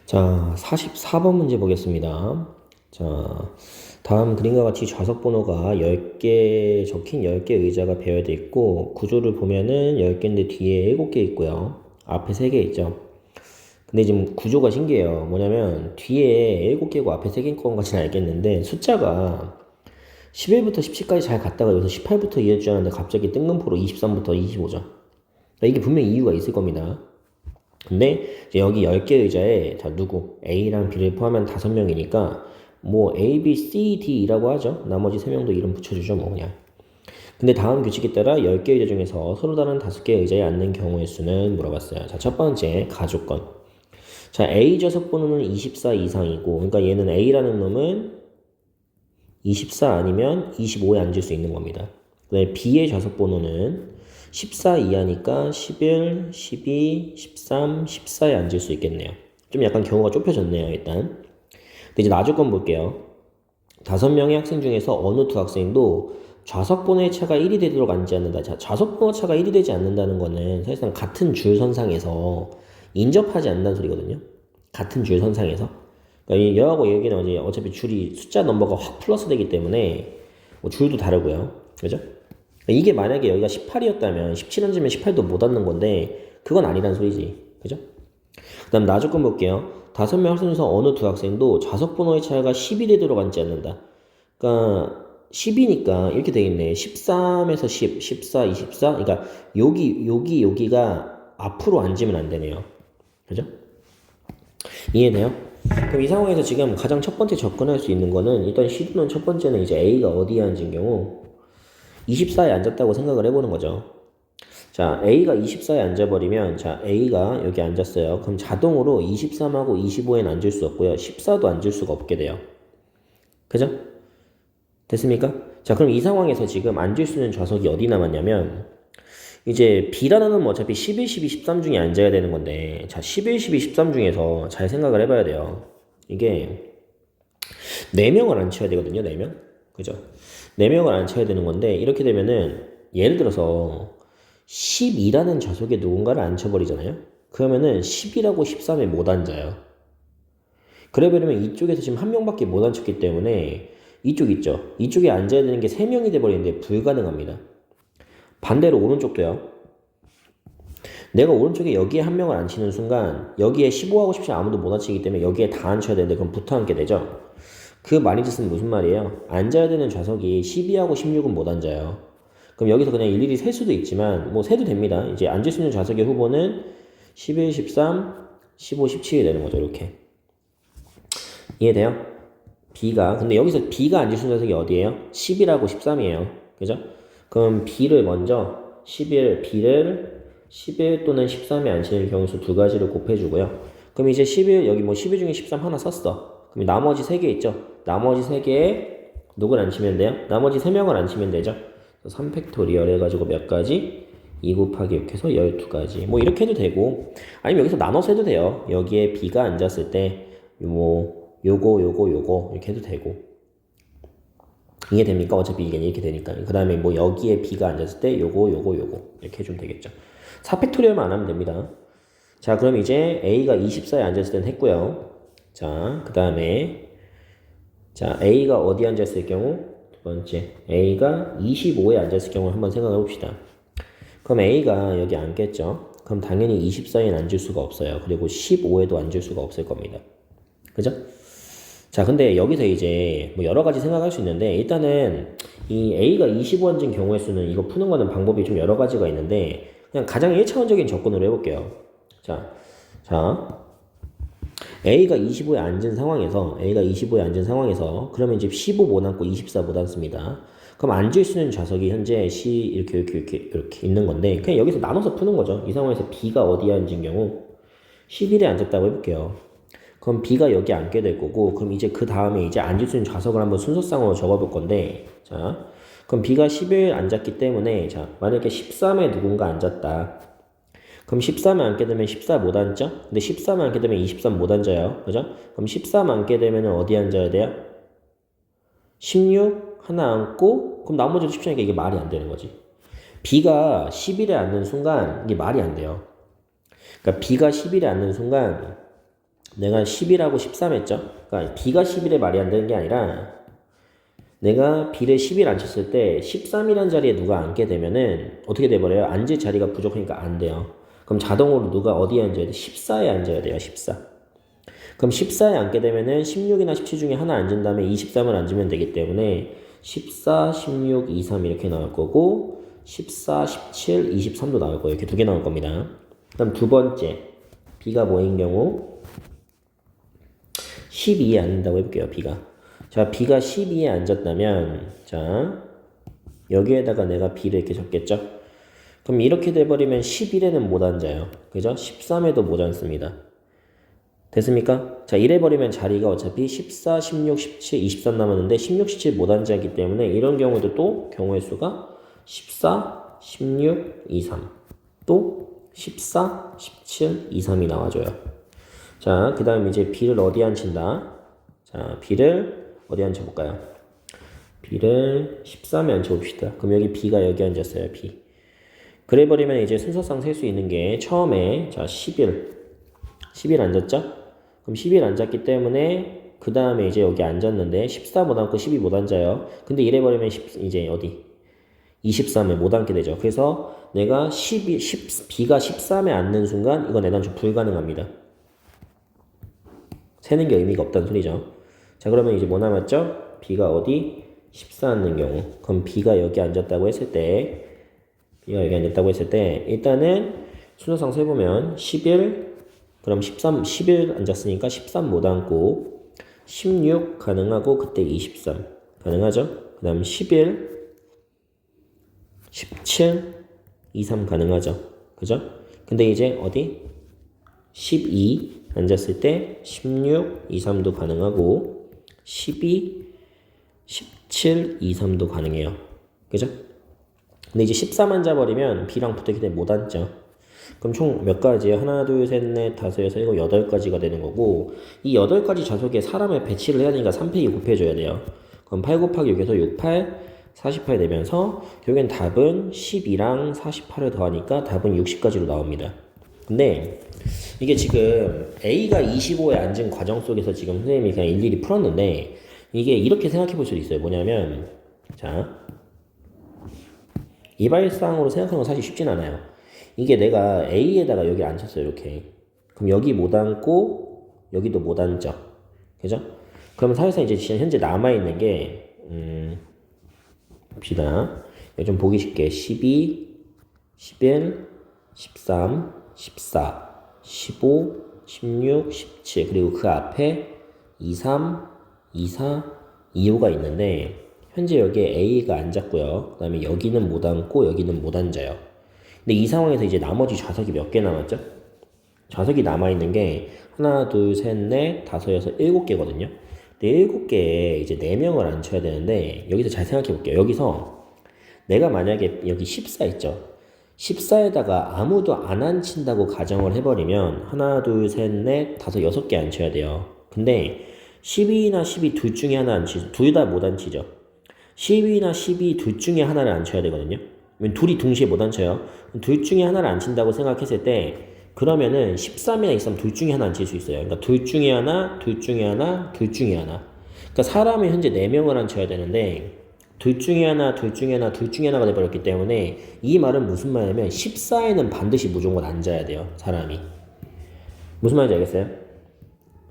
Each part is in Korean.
자, 44번 문제 보겠습니다. 자, 다음 그림과 같이 좌석 번호가 10개 적힌 10개 의자가 배열되어 있고 구조를 보면은 10개인데 뒤에 7개 있고요. 앞에 3개 있죠. 근데 지금 구조가 신기해요. 뭐냐면 뒤에 7개고 앞에 3개인 것 같지는 알겠는데 숫자가 11부터 17까지 잘 갔다가 여기서 18부터 이어주는데 갑자기 뜬금포로 23부터 25죠. 이게 분명히 이유가 있을 겁니다. 근데 이제 여기 10개 의자에 자 누구 A랑 B를 포함한 5명이니까 뭐 A, B, C, D라고 하죠. 나머지 3명도 이름 붙여주죠 뭐 그냥. 근데 다음 규칙에 따라 10개 의자 중에서 서로 다른 5개 의자에 앉는 경우의 수는 물어봤어요. 자, 첫 번째 가족권. 자, A 좌석 번호는 24 이상이고 그러니까 얘는 A라는 놈은 24 아니면 25에 앉을 수 있는 겁니다. 그다음에 B의 좌석 번호는 14 이하니까 11, 12, 13, 14에 앉을 수 있겠네요. 좀 약간 경우가 좁혀졌네요, 일단. 근데 이제 나조건 볼게요. 5명의 학생 중에서 어느 두 학생도 좌석 번호의 차가 1이 되도록 앉지 않는다. 자, 좌석 번호 차가 1이 되지 않는다는 거는 사실상 같은 줄 선상에서 인접하지 않는다는 소리거든요. 같은 줄 선상에서. 그러니까 여하고 여기는 어차피 줄이 숫자 넘버가 확 플러스 되기 때문에 뭐 줄도 다르고요. 그죠? 이게 만약에 여기가 18이었다면 17 앉으면 18도 못 앉는 건데 그건 아니란 소리지. 그죠? 그 다음 나조건 볼게요. 5명 학생 중에서 어느 두 학생도 좌석 번호의 차이가 10이 되도록 앉지 않는다. 그러니까 10이니까 이렇게 되겠네. 13에서 10, 14, 24. 그러니까 여기가 앞으로 앉으면 안 되네요. 그죠? 이해돼요? 그럼 이 상황에서 지금 가장 첫 번째 접근할 수 있는 거는 일단 시도는 첫 번째는 이제 A가 어디에 앉은 경우 24에 앉았다고 생각을 해보는 거죠. 자, A가 24에 앉아버리면 자, A가 여기 앉았어요. 그럼 자동으로 23하고 25에는 앉을 수 없고요. 14도 앉을 수가 없게 돼요. 그죠? 됐습니까? 자, 그럼 이 상황에서 지금 앉을 수 있는 좌석이 어디 남았냐면 이제 B라는 놈은 어차피 11, 12, 13 중에 앉아야 되는 건데 자, 11, 12, 13 중에서 잘 생각을 해봐야 돼요. 이게 4명을 앉혀야 되거든요. 4명. 그죠? 4명을 앉혀야 되는 건데 이렇게 되면은 예를 들어서 12라는 좌석에 누군가를 앉혀버리잖아요. 그러면은 10이라고 13에 못 앉아요. 그래버리면 이쪽에서 지금 한 명밖에 못 앉혔기 때문에 이쪽 있죠. 이쪽에 앉아야 되는 게 3명이 돼버리는데 불가능합니다. 반대로 오른쪽도요. 내가 오른쪽에 여기에 한 명을 앉히는 순간 여기에 15하고 17 아무도 못 앉히기 때문에 여기에 다 앉혀야 되는데 그럼 붙어 앉게 되죠. 그 말이 짓은 무슨 말이에요? 앉아야 되는 좌석이 12하고 16은 못 앉아요. 그럼 여기서 그냥 일일이 셀 수도 있지만 뭐 세도 됩니다. 이제 앉을 수 있는 좌석의 후보는 11, 13, 15, 17이 되는 거죠. 이렇게. 이해돼요? B가 근데 여기서 B가 앉을 수 있는 좌석이 어디예요? 10이라고 13이에요. 그죠? 그럼 B를 먼저 B를 11 또는 13에 앉히는 경우수 두 가지를 곱해주고요. 그럼 이제 11 여기 뭐 12 중에 13 하나 썼어. 그럼 나머지 3개 있죠? 나머지 3개에 누굴 앉히면 돼요? 나머지 3명을 앉히면 되죠? 3팩토리얼 해가지고 몇 가지? 2 곱하기 6 해서 12가지. 뭐 이렇게 해도 되고 아니면 여기서 나눠서 해도 돼요. 여기에 B가 앉았을 때 뭐 요거 이렇게 해도 되고 이해됩니까? 어차피 이게 이렇게 되니까. 그 다음에 뭐 여기에 B가 앉았을 때 요거 이렇게 해주면 되겠죠. 4팩토리얼만 안 하면 됩니다. 자, 그럼 이제 A가 24에 앉았을 때는 했고요. 자, 그 다음에 자, A가 어디 앉았을 경우? 두 번째, A가 25에 앉았을 경우 한번 생각해 봅시다. 그럼 A가 여기 앉겠죠? 그럼 당연히 24에는 앉을 수가 없어요. 그리고 15에도 앉을 수가 없을 겁니다. 그죠? 자, 근데 여기서 이제 뭐 여러 가지 생각할 수 있는데 일단은 이 A가 25 앉은 경우의 수는 이거 푸는 거는 방법이 좀 여러 가지가 있는데 그냥 가장 1차원적인 접근으로 해볼게요. 자, A가 25에 앉은 상황에서 그러면 이제 15 못 앉고 24 못 앉습니다. 그럼 앉을 수 있는 좌석이 현재 이렇게 있는 건데 그냥 여기서 나눠서 푸는 거죠. 이 상황에서 B가 어디에 앉은 경우 11에 앉았다고 해볼게요. 그럼 B가 여기 앉게 될 거고 그럼 이제 그 다음에 이제 앉을 수 있는 좌석을 한번 순서상으로 적어볼 건데 자, 그럼 B가 11에 앉았기 때문에 자, 만약에 13에 누군가 앉았다. 그럼 13에 앉게 되면 14 못 앉죠? 근데 13에 앉게 되면 23 못 앉아요. 그죠? 그럼 13 앉게 되면 어디 앉아야 돼요? 16 하나 앉고 그럼 나머지도 17이니까 이게 말이 안 되는 거지. B가 11에 앉는 순간 이게 말이 안 돼요. 그러니까 B가 11에 앉는 순간 내가 10이라고 13 했죠? 그러니까 B가 11에 말이 안 되는 게 아니라 내가 B를 10일 앉혔을 때 13이라는 자리에 누가 앉게 되면은 어떻게 돼버려요? 앉을 자리가 부족하니까 안 돼요. 그럼 자동으로 누가 어디에 앉아야 돼? 14에 앉아야 돼요. 14. 그럼 14에 앉게 되면은 16이나 17 중에 하나 앉은 다음에 23을 앉으면 되기 때문에 14, 16, 23 이렇게 나올 거고 14, 17, 23도 나올 거예요. 이렇게 두 개 나올 겁니다. 그럼 두 번째 B가 뭐인 경우 12에 앉는다고 해볼게요. B가. 자, B가 12에 앉았다면 자 여기에다가 내가 B를 이렇게 적겠죠. 그럼 이렇게 돼버리면 11에는 못 앉아요. 그죠? 13에도 못 앉습니다. 됐습니까? 자, 이래버리면 자리가 어차피 14, 16, 17, 23 남았는데 16, 17 못 앉았기 때문에 이런 경우도 또 경우의 수가 14, 16, 23 또 14, 17, 23이 나와줘요. 자, 그 다음 이제 B를 어디 앉힌다? 자, B를 어디 앉혀볼까요? B를 13에 앉혀봅시다. 그럼 여기 B가 여기 앉았어요. B. 그래버리면 이제 순서상 셀 수 있는 게 처음에 자 10일 앉았죠? 그럼 10일 앉았기 때문에 그 다음에 이제 여기 앉았는데 14 못 앉고 12 못 앉아요. 근데 이래버리면 이제 어디 23에 못 앉게 되죠. 그래서 내가 B가 13에 앉는 순간 이건 애당초 불가능합니다. 세는 게 의미가 없다는 소리죠. 자, 그러면 이제 뭐 남았죠? B가 어디? 14 앉는 경우. 그럼 B가 여기 앉았다고 했을 때 일단은 순서상 세보면 11, 그럼 13, 11 앉았으니까 13 못 앉고 16 가능하고 그때 23 가능하죠? 그 다음 11, 17, 23 가능하죠? 그죠? 근데 이제 어디? 12 앉았을 때 16, 23도 가능하고 12, 17, 23도 가능해요. 그죠? 근데 이제 13 앉아버리면 B랑 붙었기 때문에 못 앉죠. 그럼 총 몇 가지예요? 하나, 둘, 셋, 넷, 다섯, 여섯, 일곱, 8가지가 되는 거고 이 8가지 좌석에 사람을 배치를 해야 되니까 3팩이 곱해줘야 돼요. 그럼 8 곱하기 6에서 6, 8, 48 되면서 결국엔 답은 12랑 48을 더하니까 답은 60까지로 나옵니다. 근데 이게 지금 A가 25에 앉은 과정 속에서 지금 선생님이 그냥 일일이 풀었는데 이게 이렇게 생각해 볼 수도 있어요. 뭐냐면 자 이발상으로 생각하는 건 사실 쉽진 않아요. 이게 내가 A에다가 여기 앉혔어요. 이렇게. 그럼 여기 못 앉고 여기도 못 앉죠. 그죠? 그러면 사실상 이제 현재 남아있는 게 봅시다. 좀 보기 쉽게 12, 11, 13, 14 15, 16, 17 그리고 그 앞에 23, 24, 25가 있는데 현재 여기에 A가 앉았고요. 그 다음에 여기는 못 앉고 여기는 못 앉아요. 근데 이 상황에서 이제 나머지 좌석이 몇 개 남았죠? 좌석이 남아있는 게 하나, 둘, 셋, 넷, 다섯, 여섯, 7개거든요. 근데 7개에 이제 4명을 앉혀야 되는데 여기서 잘 생각해 볼게요. 여기서 내가 만약에 여기 14 있죠? 14에다가 아무도 안 앉힌다고 가정을 해버리면 하나, 둘, 셋, 넷, 다섯, 6개 앉혀야 돼요. 근데 12나 12 둘 중에 하나 앉히죠. 둘 다 못 앉히죠. 12나 12 둘 중에 하나를 앉혀야 되거든요. 둘이 동시에 못 앉혀요. 둘 중에 하나를 앉힌다고 생각했을 때 그러면은 13이나 23 둘 중에 하나 앉힐 수 있어요. 그러니까 둘 중에 하나, 둘 중에 하나, 둘 중에 하나. 그러니까 사람이 현재 4명을 앉혀야 되는데 둘 중에 하나, 둘 중에 하나, 둘 중에 하나가 돼버렸기 때문에 이 말은 무슨 말이냐면 14에는 반드시 무조건 앉아야 돼요. 사람이. 무슨 말인지 알겠어요?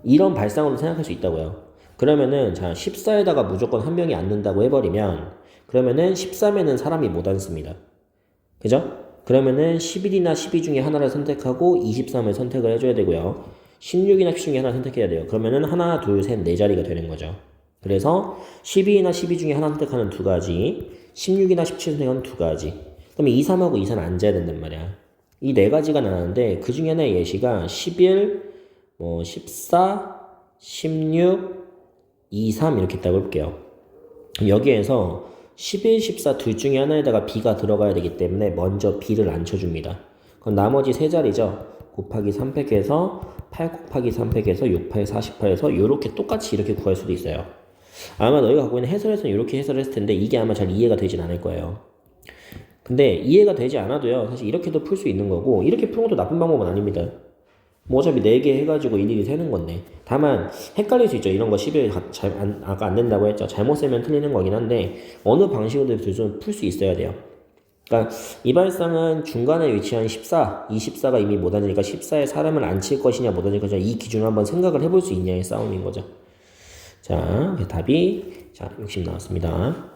이런 발상으로 생각할 수 있다고요. 그러면은 자 14에다가 무조건 한 명이 앉는다고 해버리면 그러면은 13에는 사람이 못 앉습니다. 그죠? 그러면은 11이나 12 중에 하나를 선택하고 23을 선택을 해줘야 되고요. 16이나 10 중에 하나 선택해야 돼요. 그러면은 하나, 둘, 셋, 4자리가 되는 거죠. 그래서 12나 12 중에 하나 선택하는 2가지, 16이나 17 선택하는 2가지. 그러면 2, 3하고 2, 4는 앉아야 된단 말이야. 이 4가지가 나왔는데 그 중에 하나의 예시가 11, 14, 16, 2, 3 이렇게 있다고 해볼게요. 여기에서 11, 14 둘 중에 하나에다가 B가 들어가야 되기 때문에 먼저 B를 앉혀줍니다. 그럼 나머지 3자리죠. 곱하기 3팩해서 8 곱하기 3팩해서 6, 8, 48에서 이렇게 똑같이 이렇게 구할 수도 있어요. 아마 너희가 갖고 있는 해설에서는 이렇게 해설을 했을 텐데 이게 아마 잘 이해가 되진 않을 거예요. 근데 이해가 되지 않아도요. 사실 이렇게도 풀 수 있는 거고 이렇게 푸는 것도 나쁜 방법은 아닙니다. 뭐 어차피 4개 해가지고 일일이 세는 건데. 다만 헷갈릴 수 있죠. 이런 거 11 아까 안 된다고 했죠. 잘못 세면 틀리는 거긴 한데 어느 방식으로든 좀 풀 수 있어야 돼요. 그러니까 이발상은 중간에 위치한 14, 24가 이미 못 앉으니까 14에 사람을 앉힐 것이냐 못 앉힐 것이냐 이 기준을 한번 생각을 해볼 수 있냐의 싸움인 거죠. 자, 답이 60 나왔습니다.